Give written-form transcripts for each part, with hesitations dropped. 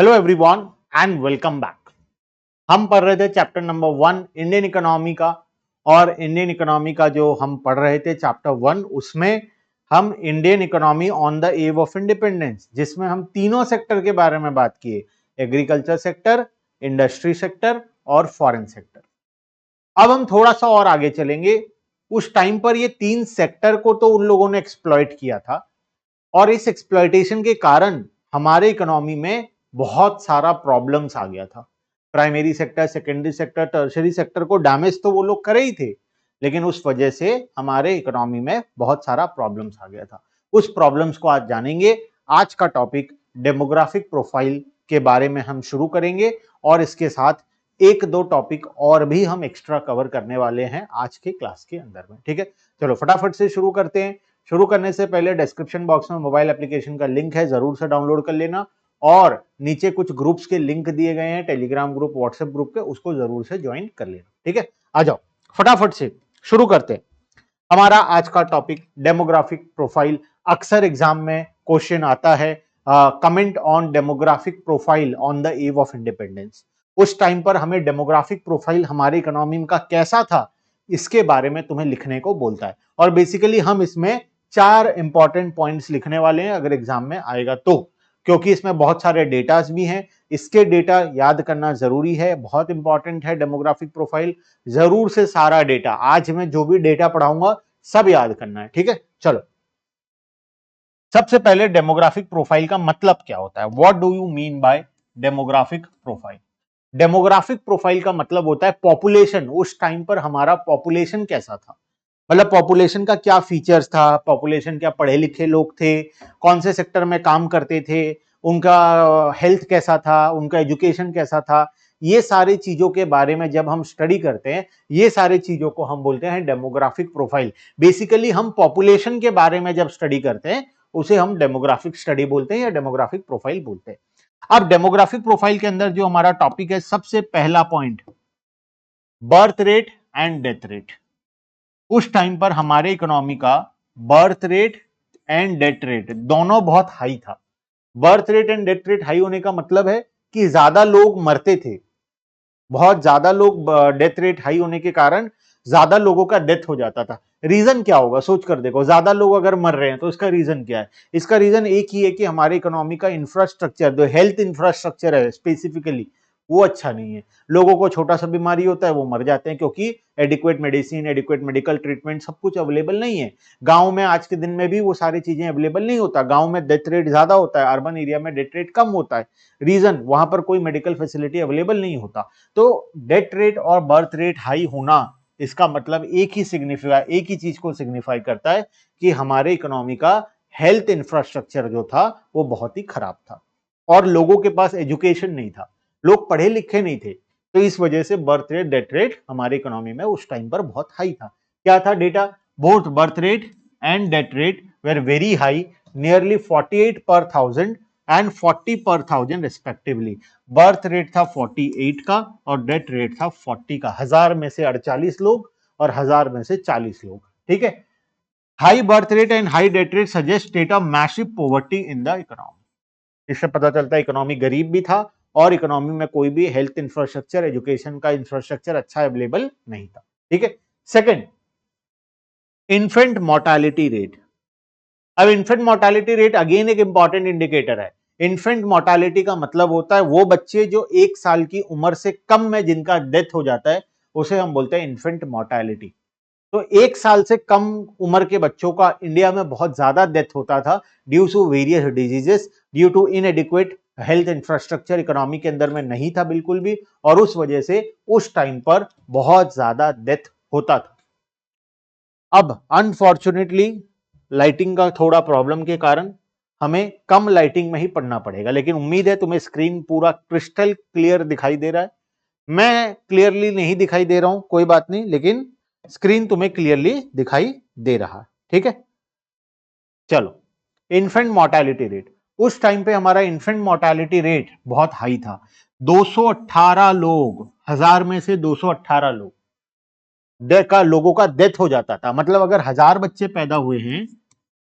Hello everyone and welcome back. हम पढ़ रहे थे चैप्टर नंबर 1 इंडियन इकोनॉमी का, और इंडियन इकोनॉमी का जो हम पढ़ रहे थे चैप्टर 1, उसमें हम Indian economy on the above of independence, जिसमें हम तीनों सेक्टर के बारे में बात किए, एग्रीकल्चर सेक्टर, इंडस्ट्री सेक्टर और फॉरेन सेक्टर। अब हम थोड़ा सा और आगे चलेंगे। उस टाइम पर ये तीन सेक्टर को तो उन लोगों ने एक्सप्लॉइट किया था, और इस एक्सप्लॉइटेशन के कारण हमारे इकोनॉमी में बहुत सारा प्रॉब्लम्स आ गया था। Primary sector, secondary sector, tertiary sector को डैमेज तो वो लोग करे ही थे, लेकिन उस वजह से हमारे इकोनॉमी में बहुत सारा प्रॉब्लम्स आ गया था। उस प्रॉब्लम्स को आज जानेंगे। आज का टॉपिक डेमोग्राफिक प्रोफाइल के बारे में हम शुरू करेंगे, और इसके साथ एक दो टॉपिक और भी हम एक्स्ट्रा कवर करने वाले हैं आज के क्लास के अंदर में। ठीक है, चलो फटाफट से शुरू करते हैं। शुरू करने से पहले डिस्क्रिप्शन बॉक्स में मोबाइल एप्लीकेशन का लिंक है, जरूर से डाउनलोड कर लेना, और नीचे कुछ ग्रुप्स के लिंक दिए गए हैं, टेलीग्राम ग्रुप, व्हाट्सएप ग्रुप के, उसको जरूर से ज्वाइन कर लेना। ठीक है, आ जाओ फटाफट से शुरू करते हैं। हमारा आज का टॉपिक डेमोग्राफिक प्रोफाइल। अक्सर एग्जाम में क्वेश्चन आता है, comment on demographic profile on the above of independence. उस टाइम पर हमें डेमोग्राफिक प्रोफाइल हमारे इकोनॉमी का कैसा था, इसके बारे में तुम्हें लिखने को बोलता है। और बेसिकली हम इसमें 4 इंपॉर्टेंट पॉइंट्स लिखने वाले हैं अगर एग्जाम में आएगा तो, क्योंकि इसमें बहुत सारे डेटास भी हैं। इसके डेटा याद करना जरूरी है, बहुत इंपॉर्टेंट है डेमोग्राफिक प्रोफाइल। जरूर से सारा डेटा, आज मैं जो भी डेटा पढ़ाऊंगा सब याद करना है। ठीक है, चलो सबसे पहले डेमोग्राफिक प्रोफाइल का मतलब क्या होता है। What do you mean bye demographic profile? Demographic profile का मतलब होता है पॉपुलेशन। उस टाइम पर हमारा पॉपुलेशन कैसा था, मतलब पॉपुलेशन का क्या फीचर्स था, पॉपुलेशन क्या पढ़े लिखे लोग थे, कौन से सेक्टर में काम करते थे, उनका हेल्थ कैसा था, उनका एजुकेशन कैसा था। ये सारी चीजों के बारे में जब हम स्टडी करते हैं, ये सारी चीजों को हम बोलते हैं डेमोग्राफिक प्रोफाइल। बेसिकली हम पॉपुलेशन के बारे में जब स्टडी करते हैं उसे हम डेमोग्राफिक स्टडी बोलते हैं या डेमोग्राफिक प्रोफाइल बोलते हैं। अब डेमोग्राफिक प्रोफाइल के अंदर जो हमारा टॉपिक है, सबसे पहला point birth rate and death rate. उस टाइम पर हमारे इकोनॉमी का birth rate and death rate दोनों बहुत हाई था। Birth rate and death rate high होने का मतलब है कि ज्यादा लोग मरते थे, बहुत ज्यादा लोग, डेथ रेट हाई होने के कारण ज्यादा लोगों का डेथ हो जाता था। रीजन क्या होगा, सोच कर देखो, ज्यादा लोग अगर मर रहे हैं तो इसका रीजन क्या है? इसका रीजन एक ही है कि हमारे इकोनॉमी का इंफ्रास्ट्रक्चर, जो हेल्थ इंफ्रास्ट्रक्चर है स्पेसिफिकली, वो अच्छा नहीं है। लोगों को छोटा सा बीमारी होता है वो मर जाते हैं, क्योंकि adequate medicine, adequate medical treatment सब कुछ अवेलेबल नहीं है। गांव में आज के दिन में भी वो सारी चीजें अवेलेबल नहीं होता। गांव में डेथ रेट ज्यादा होता है, अर्बन एरिया में डेथ रेट कम होता है। रीजन, वहां पर कोई मेडिकल फैसिलिटी अवेलेबल नहीं होता। तो डेथ रेट और बर्थ रेट हाई होना, इसका मतलब एक ही चीज को सिग्निफाई करता है कि हमारे इकोनॉमी का हेल्थ इंफ्रास्ट्रक्चर जो था वो बहुत ही खराब था, और लोगों के पास एजुकेशन नहीं था, लोग पढ़े लिखे नहीं थे। तो इस वजह से बर्थ रेट, डेथ रेट हमारे इकोनॉमी में उस टाइम पर बहुत हाई था। क्या था data? Both birth rate and death rate were very high, nearly 48 पर 1000 एंड 40 पर 1000 रिस्पेक्टिवली। बर्थ रेट था 48 का और डेथ रेट था 40 का। 1000 में से 48 लोग और 1000 में से 40 लोग। ठीक है, high birth rate and high death rate suggest state of massive poverty in the economy. इससे पता चलता है इकोनॉमी गरीब भी था, और इकोनॉमी में कोई भी हेल्थ इंफ्रास्ट्रक्चर, एजुकेशन का इंफ्रास्ट्रक्चर अच्छा अवेलेबल नहीं था। ठीक है, सेकंड, इन्फेंट मोर्टालिटी रेट। अब इन्फेंट मोर्टालिटी रेट अगेन एक इंपॉर्टेंट इंडिकेटर है। इन्फेंट मोर्टालिटी का मतलब होता है वो बच्चे जो 1 साल की उम्र से कम में जिनका डेथ हो जाता है, उसे हम बोलते हैं इन्फेंट मोर्टालिटी। तो 1 साल से कम उम्र के बच्चों का इंडिया में बहुत ज्यादा डेथ होता था, due to various diseases, due to inadequate health infrastructure economy के अंदर में नहीं था बिल्कुल भी, और उस वजह से उस टाइम पर बहुत ज्यादा डेथ होता था। अब अनफॉर्चुनेटली लाइटिंग का थोड़ा प्रॉब्लम के कारण हमें कम लाइटिंग में ही पढ़ना पड़ेगा, लेकिन उम्मीद है तुम्हें स्क्रीन पूरा क्रिस्टल क्लियर दिखाई दे रहा है। मैं क्लियरली नहीं दिखाई दे रहा हूं, कोई बात नहीं, लेकिन स्क्रीन तुम्हें क्लियरली दिखाई दे रहा है। ठीक है, चलो, इन्फेंट मोर्टालिटी रेट। उस टाइम पे हमारा इन्फेंट मोर्टालिटी रेट बहुत हाई था। 218 लोग, 1000 में से 218 लोग लोगों का डेथ हो जाता था। मतलब अगर 1000 बच्चे पैदा हुए हैं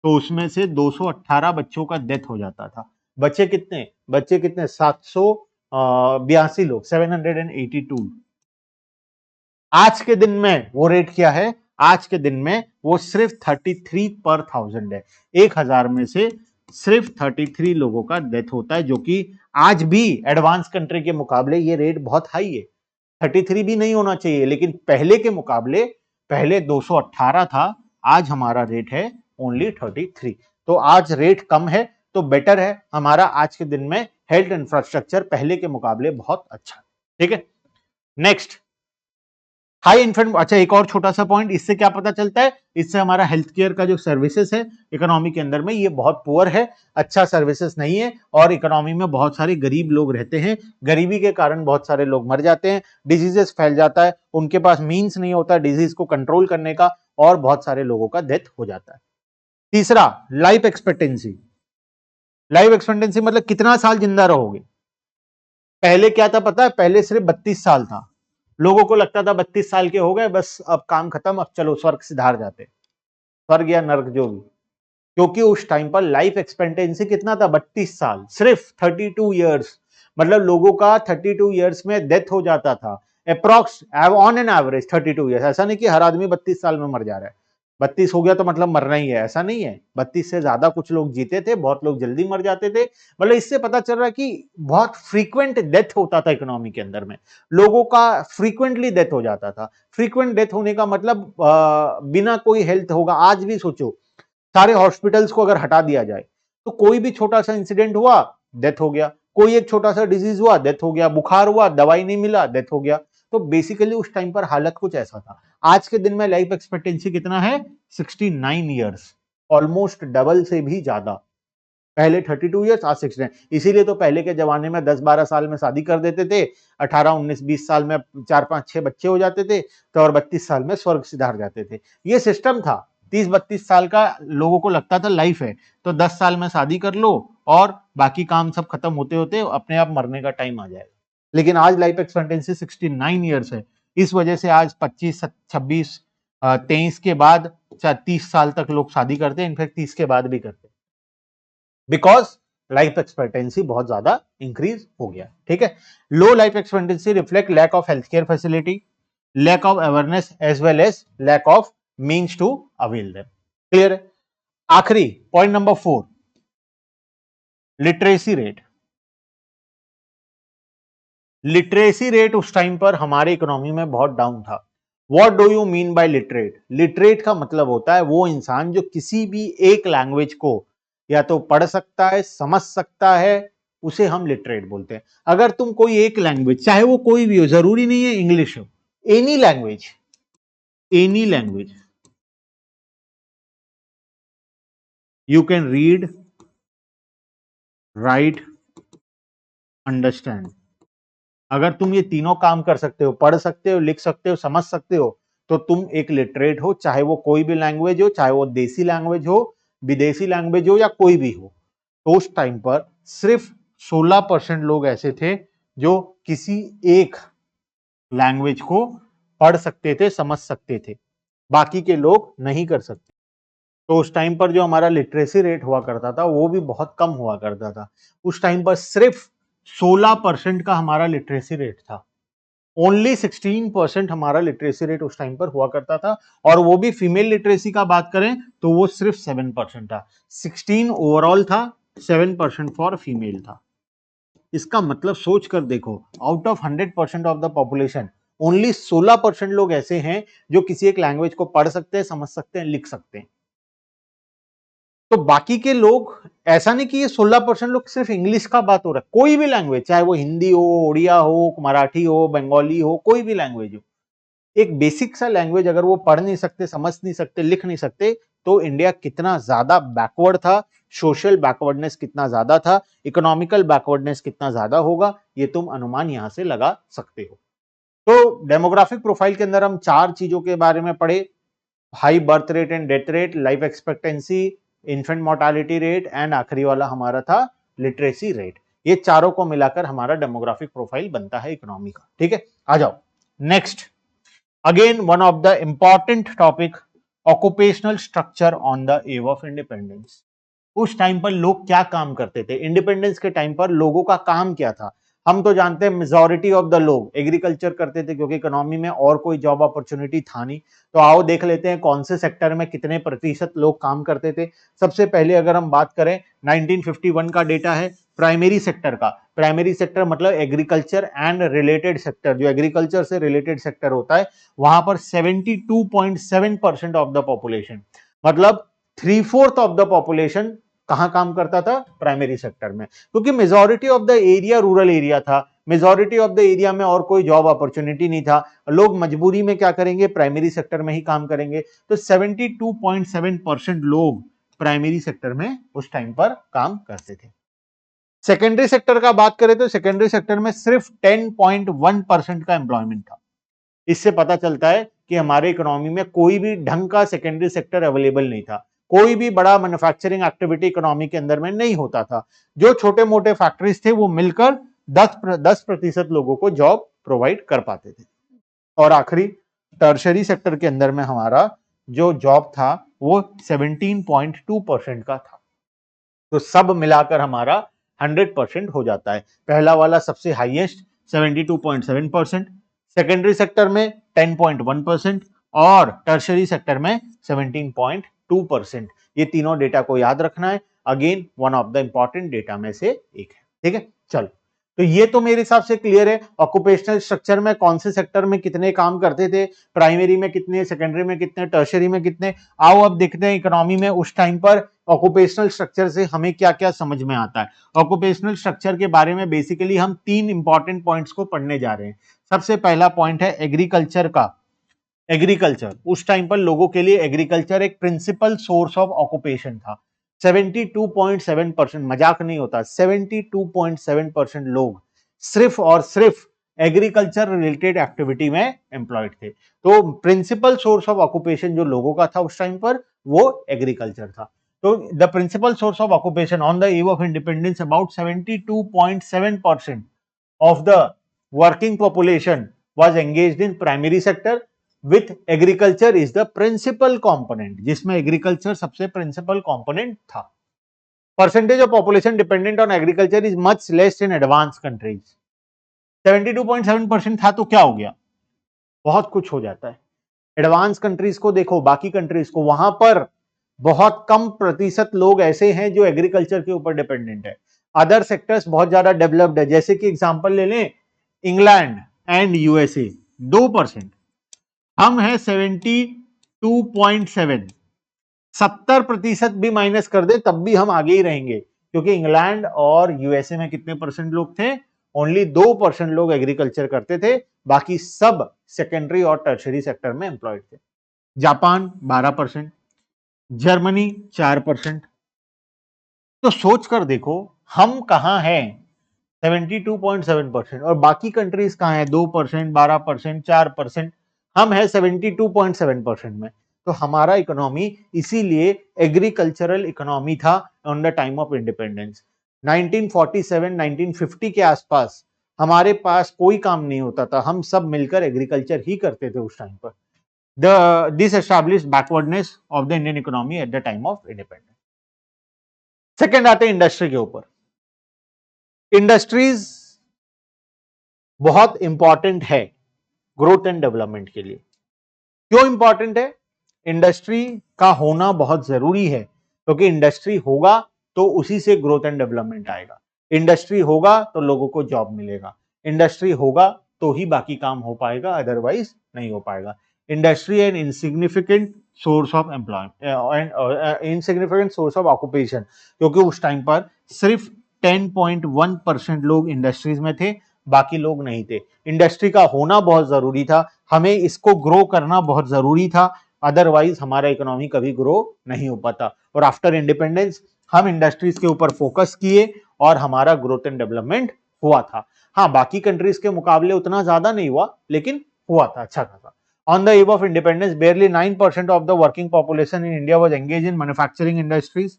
तो उसमें से 218 बच्चों का डेथ हो जाता था। बच्चे कितने? बच्चे कितने 782 लोग 782। आज के दिन में वो रेट क्या है, आज के दिन में वो सिर्फ 33 पर 1000 है। 1000 में से सिर्फ 33 लोगों का डेथ होता है, जो कि आज भी एडवांस कंट्री के मुकाबले ये रेट बहुत हाई है। 33 भी नहीं होना चाहिए, लेकिन पहले के मुकाबले पहले 218 था, आज हमारा रेट है ओनली 33। तो आज रेट कम है, तो बेटर है हमारा आज के दिन में हेल्थ इंफ्रास्ट्रक्चर पहले के मुकाबले बहुत अच्छा। ठीक है, नेक्स्ट हाई इन्फेंट। अच्छा, एक और छोटा सा पॉइंट, इससे क्या पता चलता है, इससे हमारा हेल्थ केयर का जो सर्विसेज है इकोनॉमी के अंदर में, ये बहुत पुअर है, अच्छा सर्विसेज नहीं है, और इकोनॉमी में बहुत सारे गरीब लोग रहते हैं, गरीबी के कारण बहुत सारे लोग मर जाते हैं, डिजीजेस फैल जाता है, उनके पास मीन्स नहीं होता डिजीज को कंट्रोल करने का, और बहुत सारे लोगों का डेथ हो जाता है। तीसरा, लाइफ एक्सपेक्टेंसी। लाइफ एक्सपेक्टेंसी मतलब कितना साल जिंदा रहोगे। पहले क्या था पता है, पहले सिर्फ 32 साल था, लोगों को लगता था 32 साल के हो गए बस, अब काम खत्म, अब चलो स्वर्ग सिधार जाते, स्वर्ग या नर्क जो भी, क्योंकि उस टाइम पर लाइफ एक्सपेक्टेंसी कितना था, 32 साल, सिर्फ 32 ईयर्स, मतलब लोगों का 32 ईयर्स में डेथ हो जाता था, approx on an average 32 years. ऐसा नहीं कि हर आदमी 32 साल में मर जा रहा है, 32 हो गया तो मतलब मरना ही है, ऐसा नहीं है, 32 से ज्यादा कुछ लोग जीते थे, बहुत लोग जल्दी मर जाते थे। मतलब इससे पता चल रहा है कि बहुत फ्रीक्वेंट डेथ होता था इकोनॉमी के अंदर में, लोगों का फ्रीक्वेंटली डेथ हो जाता था। फ्रीक्वेंट डेथ होने का मतलब बिना कोई हेल्थ होगा। आज भी सोचो, सारे हॉस्पिटल्स को अगर हटा दिया जाए तो कोई भी छोटा सा इंसिडेंट हुआ डेथ हो गया, कोई एक छोटा सा डिजीज हुआ डेथ हो गया, बुखार हुआ दवाई नहीं मिला डेथ हो गया। तो बेसिकली उस टाइम पर हालत कुछ ऐसा था। आज के दिन में लाइफ एक्सपेक्टेंसी कितना है, 69 ईयर्स, ऑलमोस्ट डबल से भी ज्यादा। पहले 32 ईयर्स, आज 69। इसीलिए तो पहले के जमाने में 10-12 साल में शादी कर देते थे, 18-19-20 साल में 4-5-6 बच्चे हो जाते थे, तो और 32 साल में स्वर्ग सिधार जाते थे। ये सिस्टम था। 30-32 साल का लोगों को लगता था लाइफ है, तो 10 साल में शादी कर लो और बाकी काम सब खत्म होते होते अपने आप मरने का टाइम आ जाएगा। लेकिन आज लाइफ एक्सपेक्टेंसी 69 ईयर्स है। इस वजह से आज 25, 26, 23 के बाद 30 साल तक लोग शादी करते हैं, इनफैक्ट 30 के बाद भी करते हैं, बिकॉज लाइफ एक्सपेक्टेंसी बहुत ज्यादा इंक्रीज हो गया। ठीक है, low life expectancy reflect lack of health care facility, lack of awareness as well as lack of means to avail them. Clear है। आखिरी point number 4, literacy rate. Literacy rate उस time पर हमारे इकोनॉमी में बहुत डाउन था। What do you mean by literate? Literate का मतलब होता है वो इंसान जो किसी भी एक लैंग्वेज को या तो पढ़ सकता है, समझ सकता है, उसे हम लिटरेट बोलते हैं। अगर तुम कोई एक लैंग्वेज, चाहे वो कोई भी हो, जरूरी नहीं है इंग्लिश हो, any language, any language you can read, right, understand. अगर तुम ये तीनों काम कर सकते हो, पढ़ सकते हो, लिख सकते हो, समझ सकते हो, तो तुम एक लिटरेट हो, चाहे वो कोई भी लैंग्वेज हो, चाहे वो देसी लैंग्वेज हो, विदेशी लैंग्वेज हो, या कोई भी हो। तो उस टाइम पर सिर्फ 16% लोग ऐसे थे जो किसी एक लैंग्वेज को पढ़ सकते थे, समझ सकते थे, बाकी के लोग नहीं कर सकते। तो उस टाइम पर जो हमारा लिटरेसी रेट हुआ करता था वो भी बहुत कम हुआ करता था। उस टाइम पर सिर्फ 16% का हमारा लिटरेसी रेट था। ओनली 16% हमारा लिटरेसी रेट उस टाइम पर हुआ करता था, और वो भी फीमेल लिटरेसी का बात करें तो वो सिर्फ 7% था। 16 ओवरऑल था, 7% फॉर फीमेल था। इसका मतलब सोच कर देखो, out of 100% of the population only 16% लोग ऐसे हैं जो किसी एक लैंग्वेज को पढ़ सकते हैं, समझ सकते हैं, लिख सकते हैं। तो बाकी के लोग, ऐसा नहीं कि ये 16% लोग सिर्फ इंग्लिश का बात हो रहा है, कोई भी लैंग्वेज, चाहे वो हिंदी हो, उड़िया हो, मराठी हो, बंगाली हो, कोई भी लैंग्वेज हो, एक बेसिक सा लैंग्वेज अगर वो पढ़ नहीं सकते, समझ नहीं सकते, लिख नहीं सकते, तो इंडिया कितना ज्यादा बैकवर्ड था, सोशल बैकवर्डनेस कितना ज्यादा था, इकोनॉमिकल बैकवर्डनेस कितना ज्यादा होगा, ये तुम अनुमान यहां से लगा सकते हो। तो डेमोग्राफिक प्रोफाइल के अंदर हम 4 चीजों के बारे में पढ़े, high birth rate and death rate, life expectancy, infant mortality rate, and आखिरी वाला हमारा था लिटरेसी रेट। ये चारों को मिलाकर हमारा डेमोग्राफिक प्रोफाइल बनता है इकोनॉमी का। ठीक है, आ जाओ next. Again, one of the important topic, occupational structure on the eve of independence. उस टाइम पर लोग क्या काम करते थे, इंडिपेंडेंस के टाइम पर लोगों का काम क्या था। हम तो जानते हैं मेजॉरिटी ऑफ द लोग एग्रीकल्चर करते थे क्योंकि इकोनॉमी में और कोई जॉब अपॉर्चुनिटी था नहीं। तो आओ देख लेते हैं कौन से सेक्टर में कितने प्रतिशत लोग काम करते थे। सबसे पहले अगर हम बात करें 1951 का डेटा है प्राइमरी सेक्टर का। प्राइमरी सेक्टर मतलब एग्रीकल्चर एंड रिलेटेड सेक्टर, जो एग्रीकल्चर से रिलेटेड सेक्टर होता है वहां पर 72.7% ऑफ द पॉपुलेशन, मतलब 3/4 ऑफ द पॉपुलेशन कहां काम करता था, प्राइमरी सेक्टर में। क्योंकि majority of the area rural area था, मेजॉरिटी ऑफ द एरिया में और कोई जॉब अपॉर्चुनिटी नहीं था, लोग मजबूरी में क्या करेंगे, प्राइमरी सेक्टर में ही काम करेंगे। तो 72.7% लोग प्राइमरी सेक्टर में उस टाइम पर काम करते थे। सेकेंडरी सेक्टर का बात करें तो सेकेंडरी सेक्टर में सिर्फ 10.1% का एम्प्लॉयमेंट था। इससे पता चलता है कि हमारे इकोनॉमी में कोई भी ढंग का सेकेंडरी सेक्टर अवेलेबल नहीं था, कोई भी बड़ा मैन्युफैक्चरिंग एक्टिविटी इकोनॉमी के अंदर में नहीं होता था। जो छोटे मोटे फैक्ट्रीज थे वो मिलकर 10% लोगों को जॉब प्रोवाइड कर पाते थे। और आखिरी टर्शरी सेक्टर के अंदर में हमारा जो जॉब था वो 17.2% का था। तो सब मिलाकर हमारा 100% हो जाता है। पहला वाला सबसे हाईएस्ट 72.7%, सेकेंडरी सेक्टर में 10.1% और टर्शरी सेक्टर में 17.2%। ये तीनों डेटा को याद रखना है, again one of the important data में से एक है। ठीक है, चलो तो ये तो मेरे हिसाब से क्लियर है। ऑक्यूपेशनल स्ट्रक्चर में कौन से सेक्टर में कितने काम करते थे, प्राइमरी में कितने, सेकेंडरी में कितने, टर्शरी में कितने। आओ अब देखते हैं इकोनॉमी में उस टाइम पर ऑक्यूपेशनल स्ट्रक्चर से हमें क्या क्या समझ में आता है। ऑक्यूपेशनल स्ट्रक्चर के बारे में बेसिकली हम तीन इंपॉर्टेंट पॉइंट्स को पढ़ने जा रहे हैं। सबसे पहला पॉइंट है एग्रीकल्चर का। एग्रीकल्चर, उस टाइम पर लोगों के लिए एग्रीकल्चर एक प्रिंसिपल सोर्स ऑफ ऑक्यूपेशन था। 72.7%, मजाक नहीं होता, 72.7% लोग सिर्फ और सिर्फ एग्रीकल्चर रिलेटेड एक्टिविटी में एम्प्लॉयड थे। तो प्रिंसिपल सोर्स ऑफ ऑक्यूपेशन जो लोगों का था उस टाइम पर वो एग्रीकल्चर था। तो the principal source of occupation on the eve of independence about 72.7% of the working population was engaged in primary sector with agriculture is the principal component, जिसमें एग्रीकल्चर सबसे प्रिंसिपल कंपोनेंट था। Percentage of population dependent on agriculture is much less in advance countries. 72.7% था तो क्या हो गया, बहुत कुछ हो जाता है। एडवांस कंट्रीज को देखो, बाकी कंट्रीज को, वहां पर बहुत कम प्रतिशत लोग ऐसे हैं जो एग्रीकल्चर के ऊपर डिपेंडेंट है। अदर सेक्टर्स बहुत ज्यादा डेवलप्ड है, जैसे कि एग्जांपल ले लें इंग्लैंड एंड यूएसए 2%, हम है 72.7, 70% भी माइनस कर दे तब भी हम आगे ही रहेंगे, क्योंकि इंग्लैंड और यूएसए में कितने परसेंट लोग थे, ओनली 2% लोग एग्रीकल्चर करते थे, बाकी सब सेकेंडरी और टर्शरी सेक्टर में एम्प्लॉयड थे। Japan 12%, Germany 4%। तो सोच कर देखो हम कहां हैं, 72.7%, और बाकी कंट्रीज कहां है, 2%, 12%, 4%, हम है 72.7% में। तो हमारा इकोनॉमी इसीलिए एग्रीकल्चरल इकोनॉमी था on the time of independence. 1947 1950 के आसपास हमारे पास कोई काम नहीं होता था, हम सब मिलकर एग्रीकल्चर ही करते थे उस टाइम पर। This established backwardness of the Indian economy at the time of independence. Second आते हैं इंडस्ट्री के ऊपर। इंडस्ट्रीज बहुत इंपॉर्टेंट है ग्रोथ एंड डेवलपमेंट के लिए। क्यों इंपॉर्टेंट है, इंडस्ट्री का होना बहुत जरूरी है, क्योंकि इंडस्ट्री होगा तो उसी से ग्रोथ एंड डेवलपमेंट आएगा। इंडस्ट्री होगा तो लोगों को जॉब मिलेगा, इंडस्ट्री होगा तो ही बाकी काम हो पाएगा, अदरवाइज नहीं हो पाएगा। Industry N insignificant source of employment, insignificant source of occupation, क्योंकि उस टाइम पर सिर्फ 10.1% लोग इंडस्ट्रीज में थे, बाकी लोग नहीं थे। इंडस्ट्री का होना बहुत जरूरी था, हमें इसको ग्रो करना बहुत जरूरी था, अदरवाइज हमारा इकोनॉमी कभी ग्रो नहीं हो पाता। और आफ्टर इंडिपेंडेंस हम इंडस्ट्रीज के ऊपर फोकस किए और हमारा ग्रोथ एंड डेवलपमेंट हुआ था। हाँ, बाकी कंट्रीज के मुकाबले उतना ज्यादा नहीं हुआ, लेकिन हुआ था अच्छा खासा। On the eve of independence barely 9% of the working population in India was engage in manufacturing industries.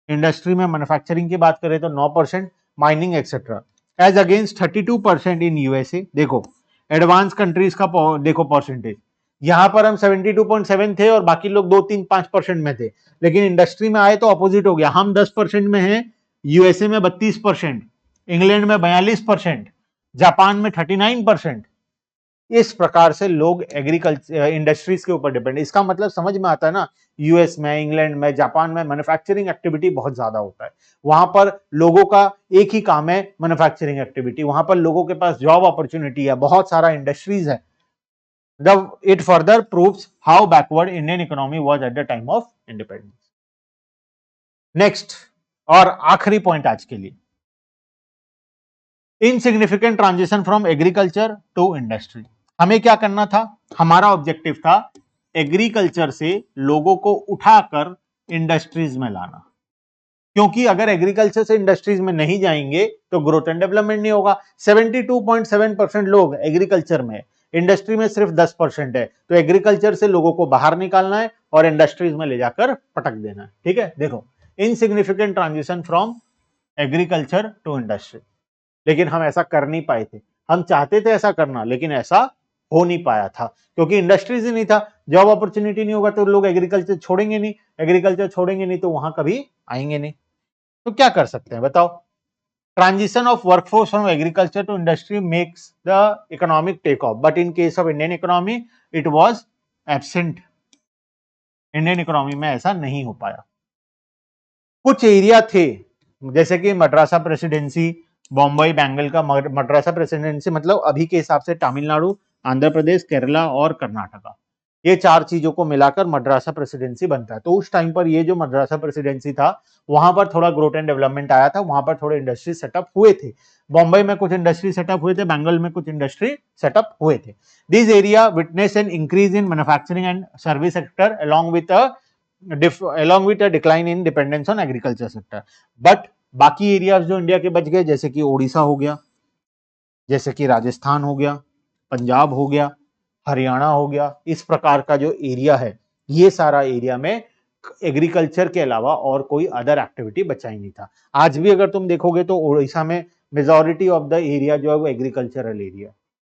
Industry में मैन्युफैक्चरिंग की बात करें तो 9%, mining etcetera, as against 32% in USA. देखो एडवांस कंट्रीज का देखो परसेंटेज, यहां पर हम 72.7 थे और बाकी लोग 2-3-5% में थे, लेकिन इंडस्ट्री में आए तो अपोजिट हो गया। हम 10% में हैं, यूएसए में 32%, इंग्लैंड में 42%, जापान में 39%। इस प्रकार से लोग एग्रीकल्चर इंडस्ट्रीज के ऊपर डिपेंड। इसका मतलब समझ में आता है ना, यूएस में, इंग्लैंड में, जापान में मैन्युफैक्चरिंग एक्टिविटी बहुत ज्यादा होता है। वहां पर लोगों का एक ही काम है, मैन्युफैक्चरिंग एक्टिविटी। वहां पर लोगों के पास जॉब अपॉर्चुनिटी है, बहुत सारा इंडस्ट्रीज है। It further proves how backward Indian economy was at the time of independence. Next और आखिरी पॉइंट आज के लिए, insignificant transition from agriculture to industry. हमें क्या करना था? हमारा ऑब्जेक्टिव था एग्रीकल्चर से लोगों को उठाकर इंडस्ट्रीज में लाना, क्योंकि अगर एग्रीकल्चर से इंडस्ट्रीज में नहीं जाएंगे तो ग्रोथ एंड डेवलपमेंट नहीं होगा। 72.7% लोग एग्रीकल्चर में, इंडस्ट्री में सिर्फ 10% है। तो एग्रीकल्चर से लोगों को बाहर निकालना है और इंडस्ट्रीज में ले जाकर पटक देना है। ठीक है, देखो, insignificant transition from agriculture to industry. लेकिन हम ऐसा कर नहीं पाए थे। हम चाहते थे ऐसा करना, लेकिन ऐसा हो नहीं पाया था, क्योंकि इंडस्ट्रीज ही नहीं था। जॉब अपॉर्चुनिटी नहीं होगा तो लोग एग्रीकल्चर छोड़ेंगे नहीं, एग्रीकल्चर छोड़ेंगे नहीं तो वहां कभी आएंगे नहीं। तो क्या कर सकते हैं बताओ? Transition of workforce from agriculture to industry makes the economic take off, but in case of Indian economy it was absent. Indian economy में ऐसा नहीं हो पाया। कुछ एरिया थे, जैसे कि मद्रासा प्रेसिडेंसी, बॉम्बई बेंगल का मद्रासा प्रेसिडेंसी, मतलब अभी के हिसाब से तमिलनाडु, आंध्र प्रदेश, केरला और कर्नाटका, ये चार चीजों को मिलाकर मद्रासा प्रेसिडेंसी बनता है। तो उस टाइम पर ये जो मद्रासा प्रेसिडेंसी था, वहां पर थोड़ा ग्रोथ एंड डेवलपमेंट आया था, वहां पर थोड़े इंडस्ट्री सेटअप हुए थे। बॉम्बे में कुछ इंडस्ट्री सेटअप हुए थे, बेंगल में कुछ इंडस्ट्री सेटअप हुए थे। This area witness an increase in manufacturing and service sector along with a decline in dependence on agriculture sector. But बाकी एरियाज जो इंडिया के बच गए, जैसे कि ओडिशा हो गया, जैसे कि राजस्थान हो गया, पंजाब हो गया, हरियाणा हो गया, इस प्रकार का जो एरिया है, ये सारा एरिया में एग्रीकल्चर के अलावा और कोई अदर एक्टिविटी बचा ही नहीं था। आज भी अगर तुम देखोगे तो ओडिशा में मेजॉरिटी ऑफ द एरिया जो है वो agricultural area,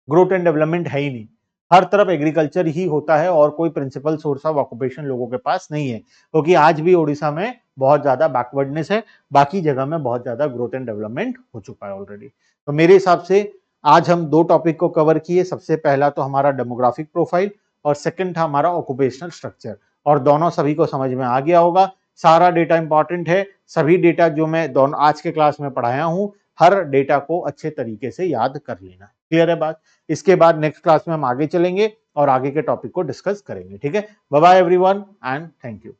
growth and development है ही नहीं। हर तरफ एग्रीकल्चर ही होता है और कोई प्रिंसिपल सोर्स ऑफ ऑक्यूपेशन लोगों के पास नहीं है, क्योंकि आज भी ओडिशा में बहुत ज्यादा बैकवर्डनेस है, बाकी जगह में बहुत ज्यादा ग्रोथ एंड डेवलपमेंट हो चुका है ऑलरेडी। तो मेरे हिसाब से आज हम दो टॉपिक को कवर किए। सबसे पहला तो हमारा डेमोग्राफिक प्रोफाइल और सेकंड था हमारा ऑक्यूपेशनल स्ट्रक्चर, और दोनों सभी को समझ में आ गया होगा। सारा डेटा इंपॉर्टेंट है, सभी डेटा जो मैं दोनों आज के क्लास में पढ़ाया हूं, हर डेटा को अच्छे तरीके से याद कर लेना। क्लियर है बात? इसके बाद नेक्स्ट क्लास में हम आगे चलेंगे और आगे के टॉपिक को डिस्कस करेंगे। ठीक है, bye bye everyone and thank you.